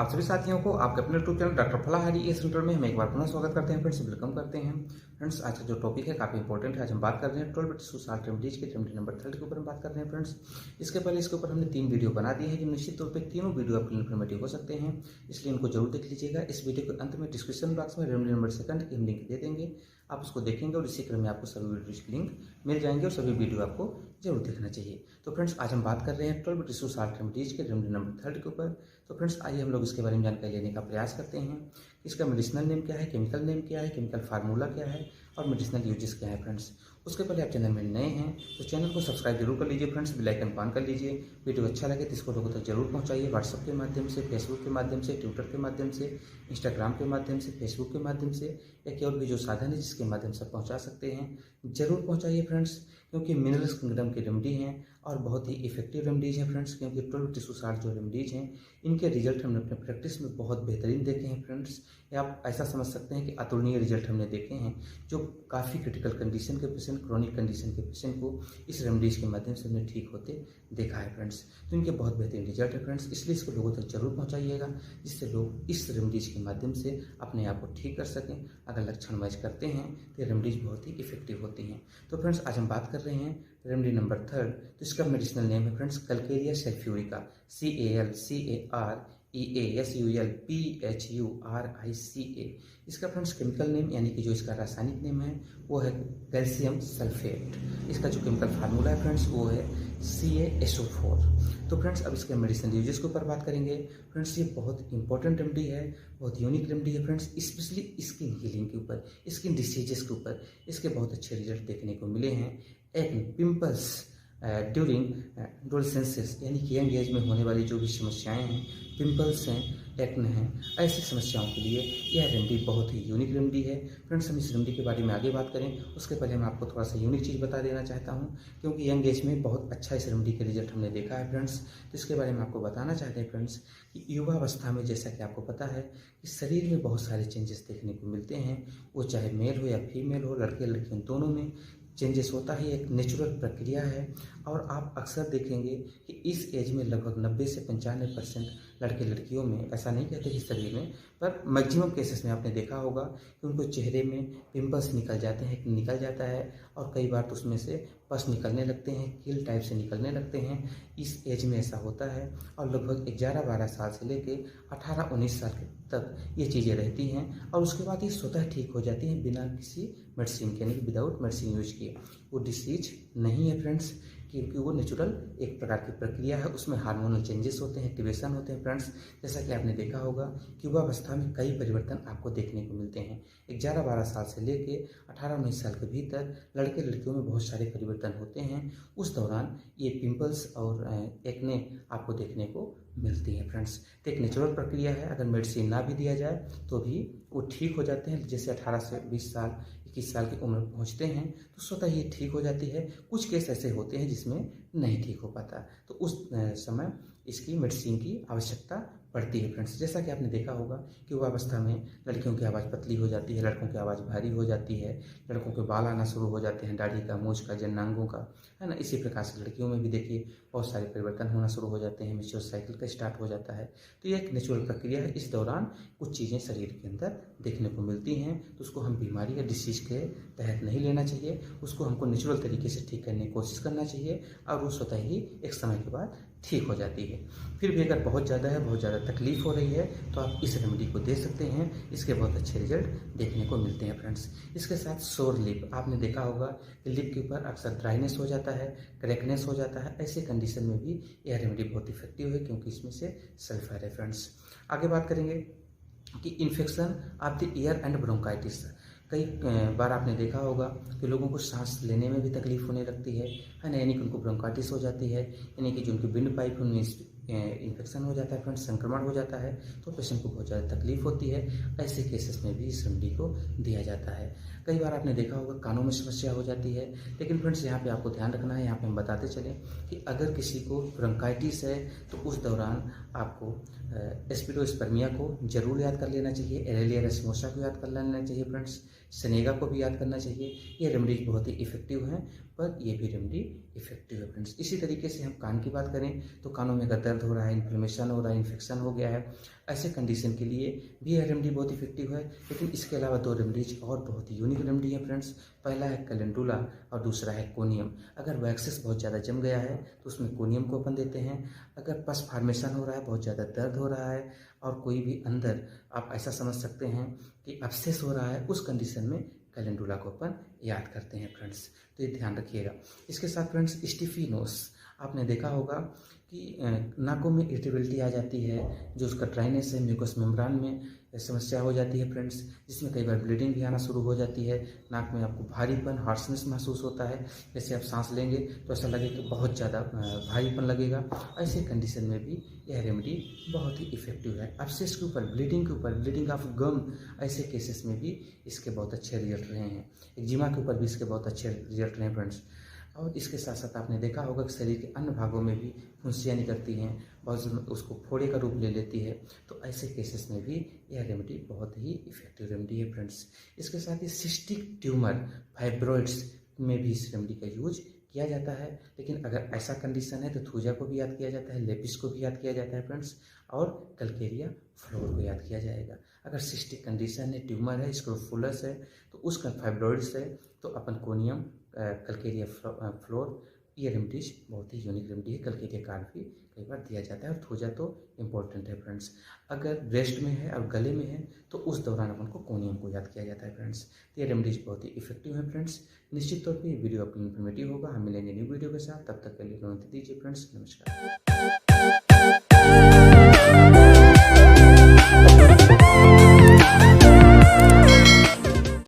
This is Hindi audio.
आप सभी साथियों को आपके अपने यूट्यूब चैनल डॉक्टर फलाहारी ए सेंटर में हम एक बार पुनः स्वागत करते हैं फ्रेंड्स, वेलकम करते हैं फ्रेंड्स। आज का जो टॉपिक है काफ़ी इंपॉर्टेंट है। आज हम बात कर रहे हैं 12 टिश्यू साल्ट रेमेडीज के रेमेडी नंबर 3 के ऊपर हम बात कर रहे हैं फ्रेंड्स। इसके पहले इसके ऊपर हमने 3 वीडियो बना दिए हैं जो निश्चित तौर पर तीनों वीडियो आपके लिए इन्फॉर्मेटिव हो सकते हैं, इसलिए इनको जरूर देख लीजिएगा। इस वीडियो के अंत में डिस्क्रिप्शन बॉक्स में रेमेडी नंबर 2 की हम लिंक दे देंगे, आप उसको देखेंगे और इसी क्रम में आपको सभी वीडियो की लिंक मिल जाएंगे और सभी वीडियो आपको जरूर देखना चाहिए। तो फ्रेंड्स आज हम बात कर रहे हैं 12 टिश्यू साल्ट रेमेडीज के रेमेडी नंबर 3 के ऊपर। तो फ्रेंड्स आइए हम लोग इसके बारे में जानकारी लेने का प्रयास करते हैं। इसका मेडिसिनल नेम क्या है, केमिकल नेम क्या है, केमिकल फार्मूला क्या है और मेडिसिनल यूजेस क्या है फ्रेंड्स। उसके पहले आप चैनल में नए हैं तो चैनल को सब्सक्राइब जरूर कर लीजिए फ्रेंड्स, बेल आइकन ऑन कर लीजिए। वीडियो अच्छा लगे तो इसको लोगों तक जरूर पहुंचाइए, व्हाट्सएप के माध्यम से, फेसबुक के माध्यम से, ट्विटर के माध्यम से, इंस्टाग्राम के माध्यम से, फेसबुक के माध्यम से, या और भी जो साधन है जिसके माध्यम से पहुँचा सकते हैं जरूर पहुँचाइए फ्रेंड्स, क्योंकि मिनरल्स किंगडम की रेमेडी हैं और बहुत ही इफेक्टिव रेमेडीज हैं फ्रेंड्स। क्योंकि 12 टिश्यू साल्ट जो रेमेडीज हैं इनके रिजल्ट हमने अपने प्रैक्टिस में बहुत बेहतरीन देखे हैं फ्रेंड्स। या आप ऐसा समझ सकते हैं कि अतुलनीय रिजल्ट हमने देखे हैं, जो काफ़ी क्रिटिकल कंडीशन के पेशेंट, क्रोनिक कंडीशन के पेशेंट को इस रेमेडीज के माध्यम से हमने ठीक होते देखा है फ्रेंड्स। तो इनके बहुत बेहतरीन रिजल्ट है फ्रेंड्स, इसलिए इसको लोगों तक जरूर पहुँचाइएगा जिससे लोग इस रेमेडीज के माध्यम से अपने आप को ठीक कर सकें। अगर लक्षण मैच करते हैं तो ये रेमेडीज बहुत ही इफेक्टिव होती हैं। तो फ्रेंड्स आज हम बात कर रहे हैं रेमेडी नंबर 3। तो इसका मेडिसिनल नेम है फ्रेंड्स कैलकेरिया सल्फ्यूरिका, CALCARESULPHURICA। इसका फ्रेंड्स केमिकल नेम यानी कि जो इसका रासायनिक नेम है वो है कैल्शियम सल्फेट। इसका जो केमिकल फार्मूला है फ्रेंड्स वो है CaSO4। तो फ्रेंड्स अब इसके मेडिसिनल यूजेस के ऊपर बात करेंगे फ्रेंड्स। ये बहुत इंपॉर्टेंट रेमेडी है, बहुत यूनिक रेमेडी है फ्रेंड्स, स्पेशली स्किन हीलिंग के ऊपर, स्किन डिसीजेस के ऊपर इसके बहुत अच्छे रिजल्ट देखने को मिले हैं। एक्ने, पिंपल्स ड्यूरिंग एडोलेसेंस यानी कि यंग एज में होने वाली जो भी समस्याएं हैं, पिंपल्स हैं, एक्ने हैं, ऐसी समस्याओं के लिए यह रेमेडी बहुत ही यूनिक रेमेडी है फ्रेंड्स। हम इस रेमेडी के बारे में आगे बात करें उसके पहले मैं आपको थोड़ा सा यूनिक चीज़ बता देना चाहता हूं, क्योंकि यंग एज में बहुत अच्छा इस रेमेडी के रिजल्ट हमने देखा है फ्रेंड्स। तो इसके बारे में आपको बताना चाहते हैं फ्रेंड्स कि युवावस्था में जैसा कि आपको पता है कि शरीर में बहुत सारे चेंजेस देखने को मिलते हैं, वो चाहे मेल हो या फीमेल हो, लड़के लड़कियों दोनों में चेंजेस होता ही एक नेचुरल प्रक्रिया है। और आप अक्सर देखेंगे कि इस एज में लगभग 90 से 95% लड़के लड़कियों में, ऐसा नहीं कहते कि सभी में, पर मैक्सिमम केसेस में आपने देखा होगा कि उनको चेहरे में पिंपल्स निकल जाता है और कई बार तो उसमें से पस निकलने लगते हैं, कील टाइप से निकलने लगते हैं। इस एज में ऐसा होता है और लगभग 11-12 साल से लेके 18-19 साल तक ये चीज़ें रहती हैं और उसके बाद ये स्वतः ठीक हो जाती हैं बिना किसी मेडिसिन के, यानी कि विदाउट मेडिसिन यूज किए। वो डिसीज नहीं है फ्रेंड्स, क्योंकि वो नेचुरल एक प्रकार की प्रक्रिया है, उसमें हार्मोनल चेंजेस होते हैं, एक्टिवेशन होते हैं फ्रेंड्स। जैसा कि आपने देखा होगा कि युवावस्था में कई परिवर्तन आपको देखने को मिलते हैं। 11-12 साल से लेके 18-19 साल के भीतर लड़के लड़कियों में बहुत सारे परिवर्तन होते हैं। उस दौरान ये पिंपल्स और एक्ने आपको देखने को मिलती है फ्रेंड्स। तो एक नेचुरल प्रक्रिया है, अगर मेडिसिन ना भी दिया जाए तो भी वो ठीक हो जाते हैं। जैसे 18 से 20 साल 21 साल की उम्र पहुंचते हैं तो स्वतः ही ठीक हो जाती है। कुछ केस ऐसे होते हैं जिसमें नहीं ठीक हो पाता, तो उस समय इसकी मेडिसिन की आवश्यकता पड़ती है फ्रेंड्स। जैसा कि आपने देखा होगा कि युवावस्था में लड़कियों की आवाज़ पतली हो जाती है, लड़कों की आवाज़ भारी हो जाती है, लड़कों के बाल आना शुरू हो जाते हैं, दाढ़ी का, मूंछ का, जन्नांगों का, है ना। इसी प्रकार से लड़कियों में भी देखिए बहुत सारे परिवर्तन होना शुरू हो जाते हैं, मेच्योर साइकिल का स्टार्ट हो जाता है। तो ये एक नेचुरल प्रक्रिया है। इस दौरान कुछ चीज़ें शरीर के अंदर देखने को मिलती हैं, तो उसको हम बीमारी या डिसीज के तहत नहीं लेना चाहिए, उसको हमको नेचुरल तरीके से ठीक करने की कोशिश करना चाहिए और वो स्वतः ही एक समय के बाद ठीक हो जाती है। फिर भी अगर बहुत ज़्यादा तकलीफ हो रही है तो आप इस रेमेडी को दे सकते हैं, इसके बहुत अच्छे रिजल्ट देखने को मिलते हैं फ्रेंड्स। इसके साथ सोर लिप, आपने देखा होगा कि लिप के ऊपर अक्सर ड्राइनेस हो जाता है, क्रैकनेस हो जाता है, ऐसे कंडीशन में भी यह रेमेडी बहुत इफेक्टिव है क्योंकि इसमें से सल्फर है फ्रेंड्स। आगे बात करेंगे कि infection of the year and bronchitis. कई बार आपने देखा होगा कि लोगों को सांस लेने में भी तकलीफ होने लगती है ना, यानी कि उनको ब्रोंकाइटिस हो जाती है, यानी कि जो उनकी विंड पाइप उनमें इन्फेक्शन हो जाता है फ्रेंड्स, संक्रमण हो जाता है, तो पेशेंट को बहुत ज़्यादा तकलीफ होती है। ऐसे केसेस में भी इस रेमेडी को दिया जाता है। कई बार आपने देखा होगा कानों में समस्या हो जाती है, लेकिन फ्रेंड्स यहाँ पे आपको ध्यान रखना है, यहाँ पे हम बताते चलें कि अगर किसी को ब्रोंकाइटिस है तो उस दौरान आपको एस्पिरोस्पर्मिया को जरूर याद कर लेना चाहिए, एरेलिया रेसमोसा को याद कर लेना चाहिए फ्रेंड्स। सनेगा को भी याद करना चाहिए। ये रेमेडीज बहुत ही इफेक्टिव हैं, पर ये भी रेमेडी इफेक्टिव है फ्रेंड्स। इसी तरीके से हम कान की बात करें तो कानों में अगर दर्द हो रहा है, इन्फ्लेमेशन हो रहा है, इन्फेक्शन हो गया है, ऐसे कंडीशन के लिए भी यह रेमेडी बहुत इफेक्टिव है। लेकिन इसके अलावा 2 रेमेडीज और बहुत ही यूनिक रेमेडी है फ्रेंड्स। पहला है कैलेंडुला और दूसरा है कोनियम। अगर वैक्सेस बहुत ज़्यादा जम गया है तो उसमें कोनियम को अपन देते हैं। अगर पस फॉर्मेशन हो रहा है, बहुत ज़्यादा दर्द हो रहा है और कोई भी अंदर आप ऐसा समझ सकते हैं कि अब्सेस हो रहा है, उस कंडीशन में कैलेंडुला को अपन याद करते हैं फ्रेंड्स। तो ये ध्यान रखिएगा। इसके साथ फ्रेंड्स स्टिफी नोज, आपने देखा होगा कि नाकों में इरिटेबिलिटी आ जाती है, जो उसका ड्राइनेस है, म्यूकस मेम्ब्रेन में समस्या हो जाती है फ्रेंड्स, जिसमें कई बार ब्लीडिंग भी आना शुरू हो जाती है। नाक में आपको भारीपन, हार्शनेस महसूस होता है, जैसे आप सांस लेंगे तो ऐसा लगे कि बहुत ज़्यादा भारीपन लगेगा। ऐसे कंडीशन में भी यह रेमेडी बहुत ही इफेक्टिव है। अब्सेस के ऊपर, ब्लीडिंग ऑफ गम, ऐसे केसेस में भी इसके बहुत अच्छे रिजल्ट रहे हैं। एक्जिमा के ऊपर भी इसके बहुत अच्छे रिजल्ट रहे हैं फ्रेंड्स। और इसके साथ साथ आपने देखा होगा कि शरीर के अन्य भागों में भी फुंसियाँ निकलती हैं, बहुत उसको फोड़े का रूप ले लेती है। तो ऐसे केसेस में भी यह रेमेडी बहुत ही इफेक्टिव रेमेडी है फ्रेंड्स। इसके साथ ही सिस्टिक ट्यूमर, फाइब्रॉइड्स में भी इस रेमेडी का यूज किया जाता है। लेकिन अगर ऐसा कंडीशन है तो थूजा को भी याद किया जाता है, लेपिस को भी याद किया जाता है फ्रेंड्स, और कल्केरिया फ्लोर को याद किया जाएगा। अगर सिस्टिक कंडीशन है, ट्यूमर है, स्क्रोफुलस है, तो उसका फाइब्रॉइड्स है, तो अपन कोनियम, कल्केरिया फ्लोर, ये रेमेडीज बहुत ही यूनिक रेमेडी है। कल्केरिया कार्ड भी कई बार दिया जाता है, और थूजा तो इम्पोर्टेंट है फ्रेंड्स। अगर ब्रेस्ट में है और गले में है तो उस दौरान अपन को कोनियम को याद किया जाता है फ्रेंड्स। तो ये रेमेडीज बहुत ही इफेक्टिव है फ्रेंड्स। निश्चित तौर पे ये वीडियो आपको इन्फॉर्मेटिव होगा। हम मिलेंगे न्यू वीडियो के साथ, तब तक के लिए अनुमति दीजिए फ्रेंड्स। नमस्कार।